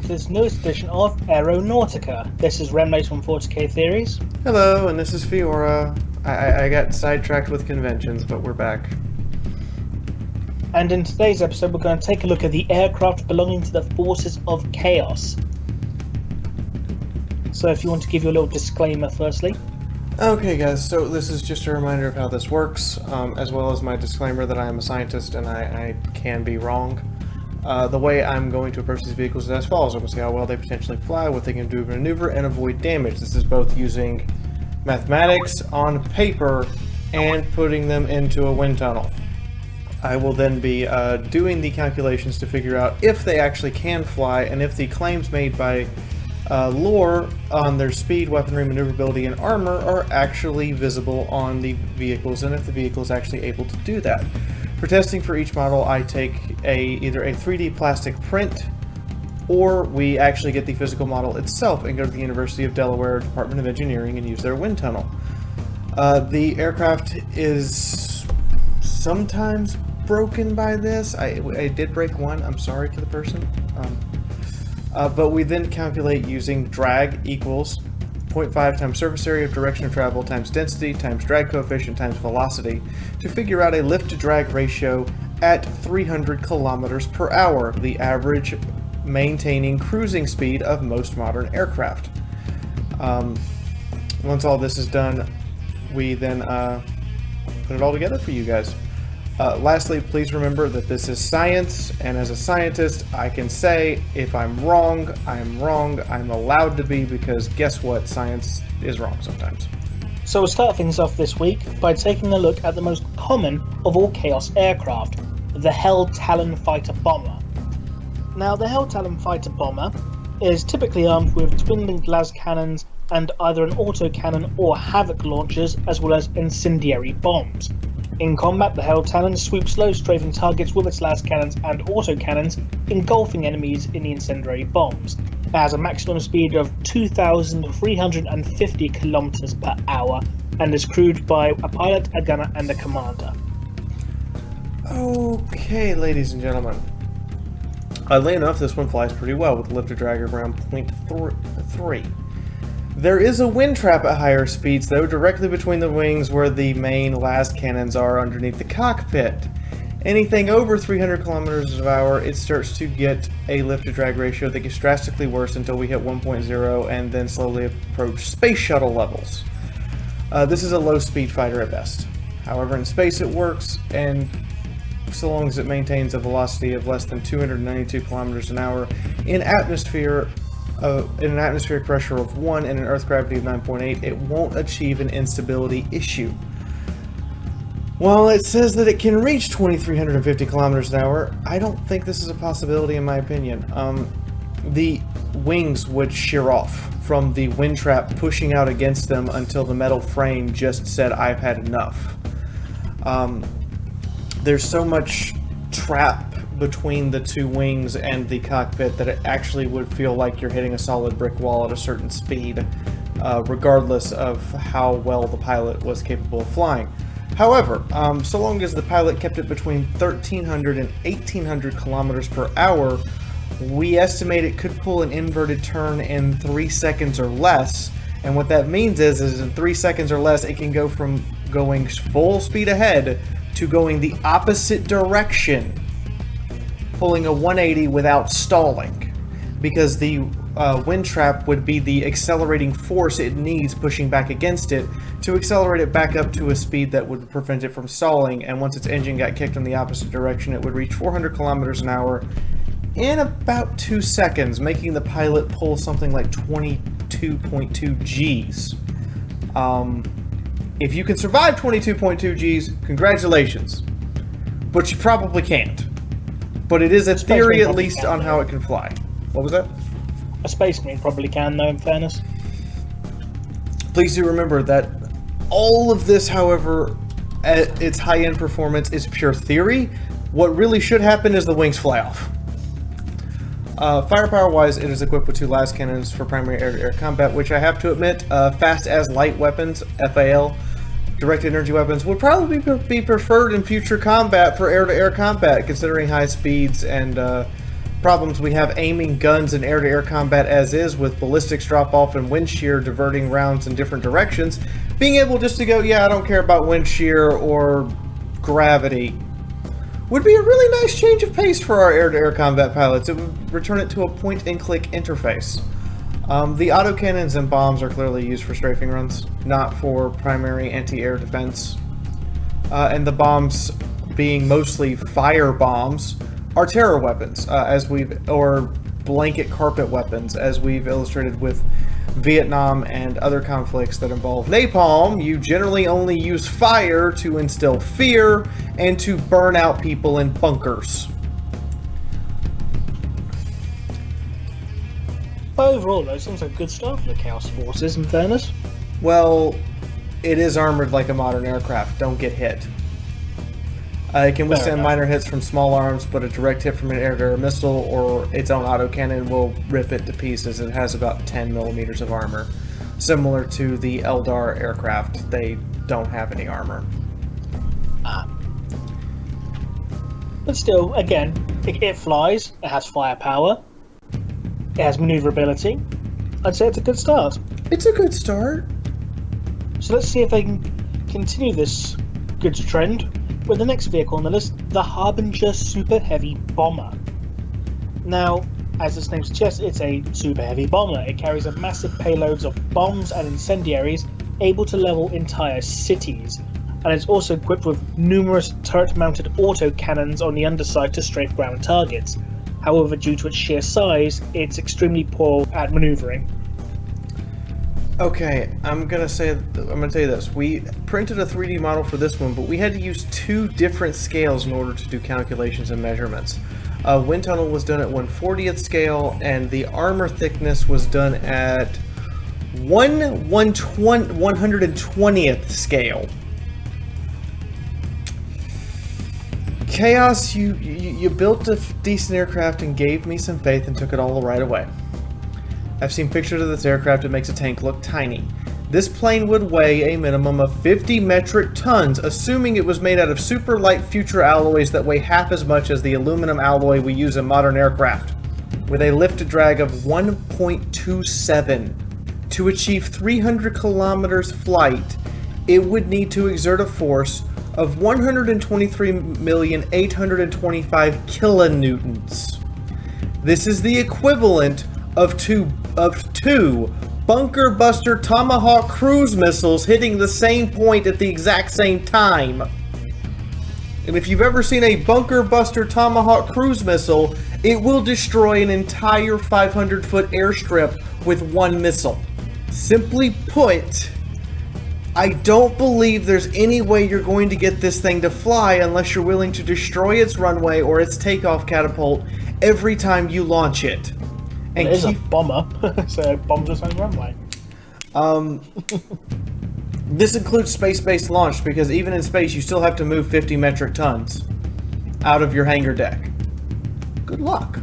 to this newest edition of Aeronautica. This is Remleiz from 40k Theories. Hello, and this is Fiaura. I got sidetracked with conventions, but we're back. And in today's episode, we're going to take a look at the aircraft belonging to the Forces of Chaos. So if you want to give your little disclaimer firstly. Okay guys, so this is just a reminder of how this works, as well as my disclaimer that I am a scientist and I can be wrong. The way I'm going to approach these vehicles is as follows. I'm going to see how well they potentially fly, what they can do to maneuver, and avoid damage. This is both using mathematics on paper and putting them into a wind tunnel. I will then be doing the calculations to figure out if they actually can fly, and if the claims made by lore on their speed, weaponry, maneuverability, and armor are actually visible on the vehicles, and if the vehicle is actually able to do that. For testing for each model, I take either a 3D plastic print, or we actually get the physical model itself and go to the University of Delaware Department of Engineering and use their wind tunnel. The aircraft is sometimes broken by this. I did break one, I'm sorry to the person. But we then calculate using drag equals 0.5 times surface area of direction of travel times density times drag coefficient times velocity to figure out a lift to drag ratio at 300 kilometers per hour, the average maintaining cruising speed of most modern aircraft. Once all this is done, we then put it all together for you guys. Lastly, please remember that this is science, and as a scientist, I can say if I'm wrong, I'm wrong. I'm allowed to be, because guess what? Science is wrong sometimes. So we'll start things off this week by taking a look at the most common of all Chaos aircraft, the TALON fighter bomber. Now, the TALON fighter bomber is typically armed with twin-linked las cannons and either an autocannon or havoc launchers, as well as incendiary bombs. In combat, the TALON sweeps low, strafing targets with its las cannons and autocannons, engulfing enemies in the incendiary bombs. It has a maximum speed of 2,350 kilometers per hour and is crewed by a pilot, a gunner, and a commander. Okay, ladies and gentlemen. Oddly enough, this one flies pretty well with a lift to drag of around 0.3. There is a wind trap at higher speeds, though, directly between the wings where the main las cannons are underneath the cockpit. Anything over 300 kilometers per hour, it starts to get a lift-to-drag ratio that gets drastically worse until we hit 1.0 and then slowly approach space shuttle levels. This is a low-speed fighter at best. However, in space it works, and so long as it maintains a velocity of less than 292 kilometers an hour in an atmospheric pressure of 1 and an Earth gravity of 9.8, it won't achieve an instability issue. While it says that it can reach 2,350 kilometers an hour, I don't think this is a possibility in my opinion. The wings would shear off from the wind trap pushing out against them until the metal frame just said, "I've had enough." There's so much trap between the two wings and the cockpit that it actually would feel like you're hitting a solid brick wall at a certain speed, regardless of how well the pilot was capable of flying. However, so long as the pilot kept it between 1,300 and 1,800 kilometers per hour, we estimate it could pull an inverted turn in 3 seconds or less. And what that means is in 3 seconds or less, it can go from going full speed ahead to going the opposite direction, pulling a 180 without stalling, because the wind trap would be the accelerating force it needs pushing back against it to accelerate it back up to a speed that would prevent it from stalling. And once its engine got kicked in the opposite direction, it would reach 400 kilometers an hour in about 2 seconds, making the pilot pull something like 22.2 Gs. If you can survive 22.2 Gs, congratulations, but you probably can't. But it is a theory, at least, on how it can fly. What was that? A Space Marine probably can, though, in fairness. Please do remember that all of this, however, at its high-end performance, is pure theory. What really should happen is the wings fly off. Firepower-wise, it is equipped with 2 las cannons for primary air-to-air combat, which I have to admit, fast-as-light weapons, FAL, directed energy weapons, would probably be preferred in future combat for air-to-air combat, considering high speeds and problems we have aiming guns in air-to-air combat as is, with ballistics drop-off and wind shear diverting rounds in different directions, being able just to go, yeah, I don't care about wind shear or gravity, would be a really nice change of pace for our air-to-air combat pilots. It would return it to a point-and-click interface. The autocannons and bombs are clearly used for strafing runs, not for primary anti-air defense. And the bombs, being mostly fire bombs, are terror weapons, or blanket carpet weapons, as we've illustrated with Vietnam and other conflicts that involve napalm. You generally only use fire to instill fear and to burn out people in bunkers. Overall, though, it seems like a good start for the Chaos Forces, in fairness. Well, it is armored like a modern aircraft. Don't get hit. It can withstand minor hits from small arms, but a direct hit from an air-to-air missile or its own autocannon will rip it to pieces. It has about 10 millimeters of armor. Similar to the Eldar aircraft, they don't have any armor. But still, again, it flies, it has firepower, it has maneuverability. I'd say it's a good start. It's a good start. So let's see if they can continue this good trend with the next vehicle on the list, the Harbinger Super Heavy Bomber. Now, as its name suggests, it's a super heavy bomber. It carries a massive payloads of bombs and incendiaries, able to level entire cities, and it's also equipped with numerous turret-mounted autocannons on the underside to strafe ground targets. However, due to its sheer size, it's extremely poor at maneuvering. Okay, I'm gonna tell you this. We printed a 3D model for this one, but we had to use two different scales in order to do calculations and measurements. Wind tunnel was done at 1/40th scale, and the armor thickness was done at 1/120th scale. Chaos, you built a decent aircraft and gave me some faith and took it all right away. I've seen pictures of this aircraft. It makes a tank look tiny. This plane would weigh a minimum of 50 metric tons, assuming it was made out of super light future alloys that weigh half as much as the aluminum alloy we use in modern aircraft. With a lift-to-drag of 1.27. To achieve 300 kilometers flight, it would need to exert a force of 123,825 kilonewtons. This is the equivalent of two bunker buster Tomahawk cruise missiles hitting the same point at the exact same time. And if you've ever seen a bunker buster Tomahawk cruise missile, it will destroy an entire 500-foot airstrip with one missile. Simply put, I don't believe there's any way you're going to get this thing to fly unless you're willing to destroy its runway or its takeoff catapult every time you launch it. And it is a bomber, so it bombs its own runway. This includes space-based launch, because even in space you still have to move 50 metric tons out of your hangar deck. Good luck.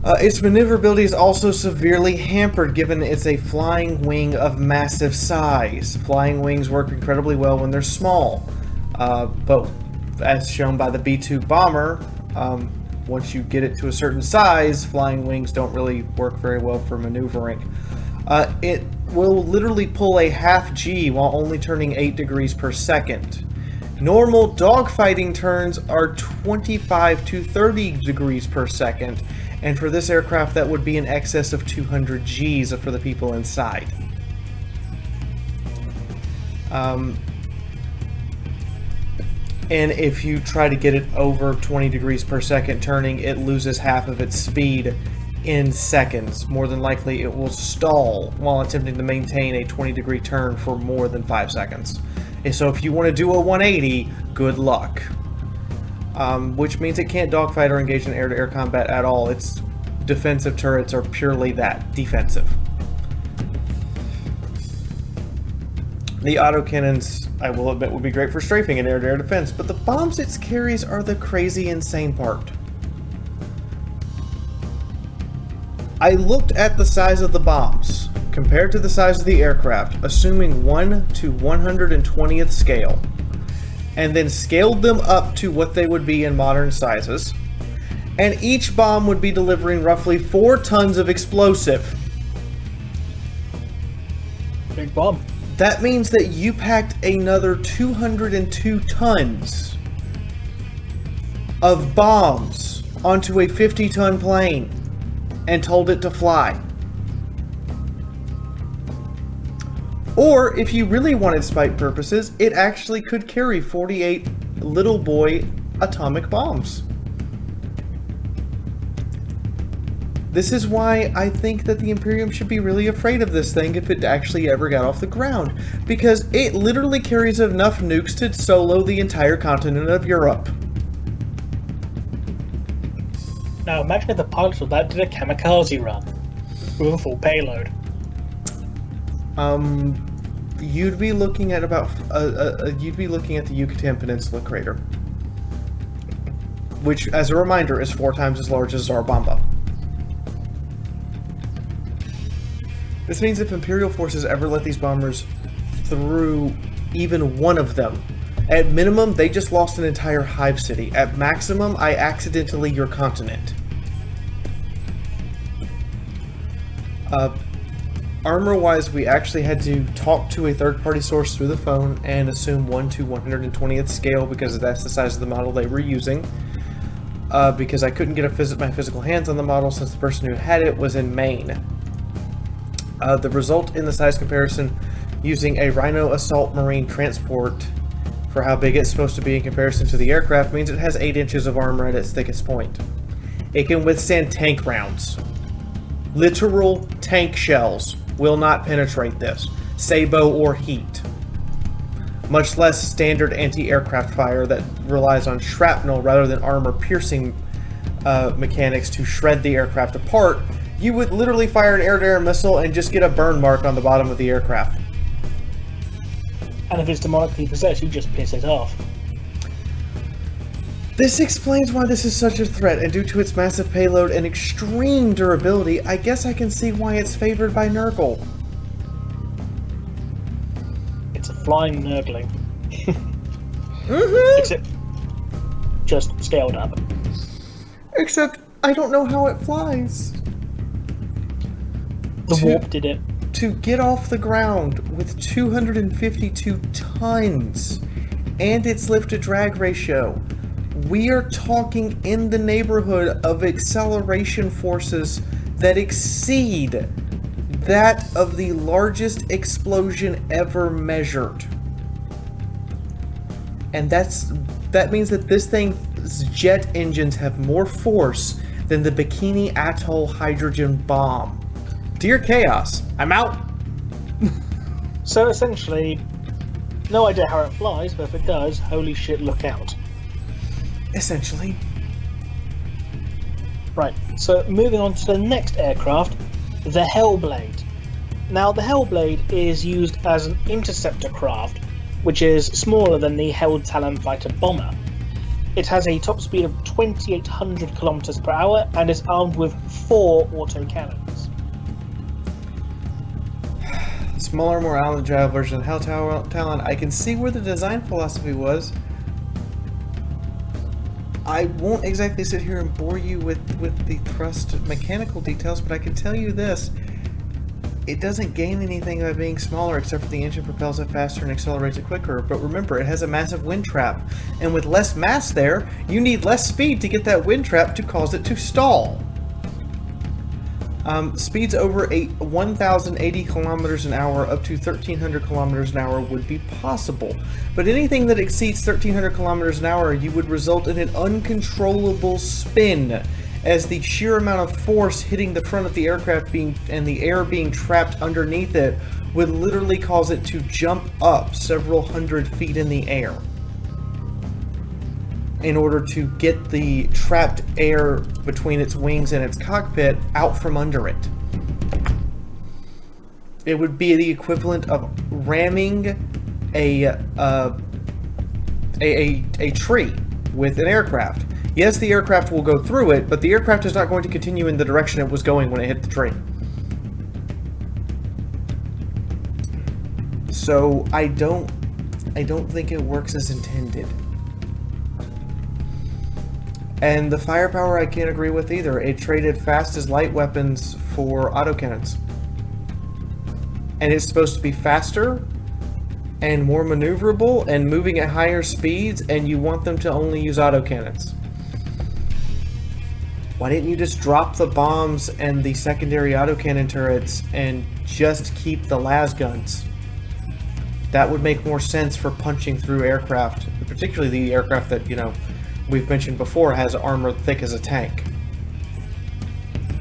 Its maneuverability is also severely hampered given it's a flying wing of massive size. Flying wings work incredibly well when they're small, but as shown by the B-2 bomber, once you get it to a certain size, flying wings don't really work very well for maneuvering. It will literally pull a half G while only turning 8 degrees per second. Normal dogfighting turns are 25 to 30 degrees per second, and for this aircraft that would be in excess of 200 Gs for the people inside. And if you try to get it over 20 degrees per second turning, it loses half of its speed in seconds. More than likely, it will stall while attempting to maintain a 20-degree turn for more than 5 seconds. And so if you want to do a 180, good luck. Which means it can't dogfight or engage in air-to-air combat at all. Its defensive turrets are purely that, defensive. The autocannons, I will admit, would be great for strafing and air-to-air defense, but the bombs it carries are the crazy, insane part. I looked at the size of the bombs, compared to the size of the aircraft, assuming 1 to 120th scale, and then scaled them up to what they would be in modern sizes, And each bomb would be delivering roughly 4 tons of explosive. Big bomb. That means that you packed another 202 tons of bombs onto a 50-ton plane and told it to fly. Or, if you really wanted spite purposes, it actually could carry 48 little boy atomic bombs. This is why I think that the Imperium should be really afraid of this thing if it actually ever got off the ground. Because it literally carries enough nukes to solo the entire continent of Europe. Now imagine if the pilots of that did a kamikaze run with a full payload. You'd be looking at about you'd be looking at the Yucatan Peninsula crater, which, as a reminder, is 4 times as large as Zarabamba. This means if Imperial forces ever let these bombers through even one of them, at minimum, they just lost an entire hive city. At maximum, I accidentally your continent. Armor-wise, we actually had to talk to a third-party source through the phone and assume 1 to 120th scale because that's the size of the model they were using. Because I couldn't get my physical hands on the model since the person who had it was in Maine. The result in the size comparison using a Rhino Assault Marine transport for how big it's supposed to be in comparison to the aircraft means it has 8 inches of armor at its thickest point. It can withstand tank rounds. Literal tank shells will not penetrate this, sabot or heat. Much less standard anti-aircraft fire that relies on shrapnel rather than armor-piercing mechanics to shred the aircraft apart. You would literally fire an air-to-air missile and just get a burn mark on the bottom of the aircraft. And if it's demonically possessed, you just piss it off. This explains why this is such a threat, and due to its massive payload and extreme durability, I guess I can see why it's favored by Nurgle. It's a flying Nurgling. Mm-hmm. Except just scaled up. Except I don't know how it flies. The warp did it. To get off the ground with 252 tons and its lift-to-drag ratio, we are talking in the neighborhood of acceleration forces that exceed that of the largest explosion ever measured. And that means that this thing's jet engines have more force than the Bikini Atoll hydrogen bomb. Dear Chaos, I'm out! So essentially, no idea how it flies, but if it does, holy shit, look out. Essentially. Right, so moving on to the next aircraft, the Hellblade. Now, the Hellblade is used as an interceptor craft, which is smaller than the Hell Talon fighter bomber. It has a top speed of 2,800 km per hour and is armed with 4 autocannons. Smaller, more agile version of Hell Talon. I can see where the design philosophy was. I won't exactly sit here and bore you with the thrust mechanical details, but I can tell you this. It doesn't gain anything by being smaller except for the engine propels it faster and accelerates it quicker. But remember, it has a massive wind trap. And with less mass there, you need less speed to get that wind trap to cause it to stall. Speeds over 1,080 kilometers an hour up to 1,300 kilometers an hour would be possible. But anything that exceeds 1,300 kilometers an hour, you would result in an uncontrollable spin, as the sheer amount of force hitting the front of the aircraft and the air being trapped underneath it would literally cause it to jump up several hundred feet in the air in order to get the trapped air between its wings and its cockpit out from under it. It would be the equivalent of ramming a tree with an aircraft. Yes, the aircraft will go through it, but the aircraft is not going to continue in the direction it was going when it hit the tree. So I don't think it works as intended. And the firepower I can't agree with either. It traded fast as light weapons for autocannons. And it's supposed to be faster and more maneuverable and moving at higher speeds, and you want them to only use autocannons. Why didn't you just drop the bombs and the secondary autocannon turrets and just keep the las guns? That would make more sense for punching through aircraft, particularly the aircraft that, you know, we've mentioned before has armor thick as a tank.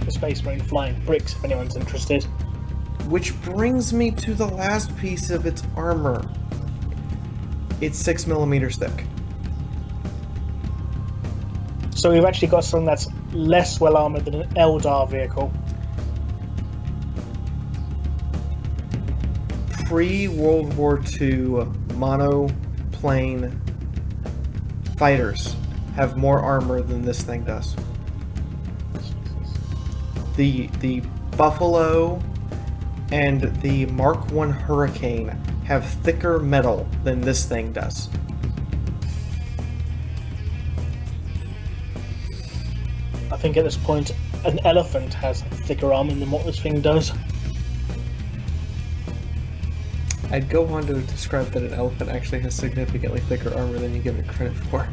The Space Marine flying bricks, if anyone's interested. Which brings me to the last piece of its armor. It's 6mm thick. So we've actually got something that's less well armored than an Eldar vehicle. Pre-World War II monoplane fighters have more armor than this thing does. The Buffalo and the Mark I Hurricane have thicker metal than this thing does. I think at this point, an elephant has thicker armor than what this thing does. I'd go on to describe that an elephant actually has significantly thicker armor than you give it credit for.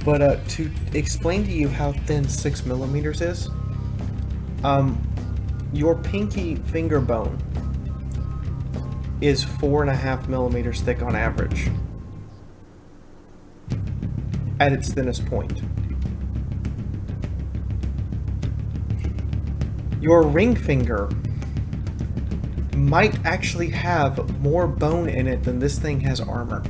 But to explain to you how thin 6mm is, your pinky finger bone is 4.5mm thick on average at its thinnest point. Your ring finger might actually have more bone in it than this thing has armor.